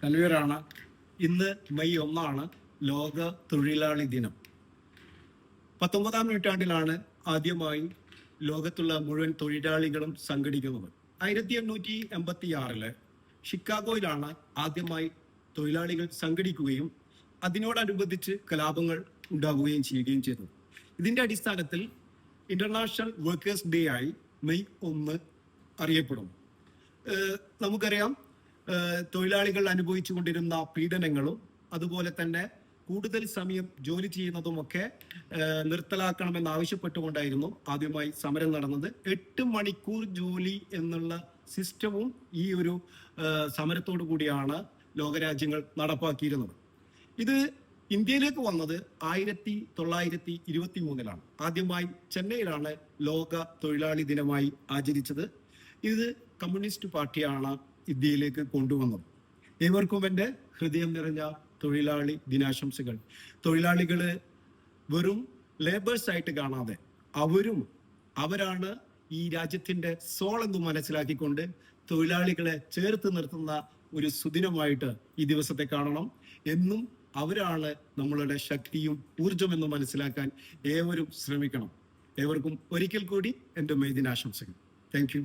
തൻവീറാണ്. ഇന്ന് മെയ് 1 ലോക തൊഴിലാളി ദിനം. 19-ാം നൂറ്റാണ്ടിലാണ് ആദ്യമായി ലോകത്തുള്ള മുഴുവൻ തൊഴിലാളികളും സംഘടിക്കുന്നത്. 1886 ഷിക്കാഗോയിലാണ് ആദ്യമായി തൊഴിലാളികൾ സംഘടിക്കുകയും അതിനോടനുബന്ധിച്ച് കലാപങ്ങൾ ഉണ്ടാവുകയും ചെയ്യുകയും ചെയ്തു. ഇതിന്റെ അടിസ്ഥാനത്തിൽ ഇന്റർനാഷണൽ വർക്കേഴ്സ് ഡേ ആയി മെയ് 1 അറിയപ്പെടും. നമുക്കറിയാം, തൊഴിലാളികൾ അനുഭവിച്ചു കൊണ്ടിരുന്ന പീഡനങ്ങളും അതുപോലെ തന്നെ കൂടുതൽ സമയം ജോലി ചെയ്യുന്നതുമൊക്കെ നിർത്തലാക്കണമെന്ന് ആവശ്യപ്പെട്ടുകൊണ്ടായിരുന്നു ആദ്യമായി സമരം നടന്നത്. 8 മണിക്കൂർ ജോലി എന്നുള്ള സിസ്റ്റവും ഈ ഒരു സമരത്തോടു കൂടിയാണ് ലോകരാജ്യങ്ങൾ നടപ്പാക്കിയിരുന്നത്. ഇത് ഇന്ത്യയിലേക്ക് വന്നത് 1923 ആദ്യമായി ചെന്നൈയിലാണ് ലോക തൊഴിലാളി ദിനമായി ആചരിച്ചത്. ഇത് കമ്മ്യൂണിസ്റ്റ് പാർട്ടിയാണ് ഇന്ത്യയിലേക്ക് കൊണ്ടുവന്നത്. ഏവർക്കും എൻ്റെ ഹൃദയം നിറഞ്ഞ തൊഴിലാളി ദിനാശംസകൾ. തൊഴിലാളികള് വെറും ലേബേഴ്സ് ആയിട്ട് കാണാതെ അവരാണ് ഈ രാജ്യത്തിന്റെ സോൾ എന്ന് മനസ്സിലാക്കിക്കൊണ്ട് തൊഴിലാളികളെ ചേർത്ത് നിർത്തുന്ന ഒരു സുദിനമായിട്ട് ഈ ദിവസത്തെ കാണണം. എന്നും അവരാണ് നമ്മളുടെ ശക്തിയും ഊർജമെന്ന് മനസ്സിലാക്കാൻ ഏവരും ശ്രമിക്കണം. ഏവർക്കും ഒരിക്കൽ കൂടി എൻ്റെ മെയ് ദിനാശംസകൾ. Thank you.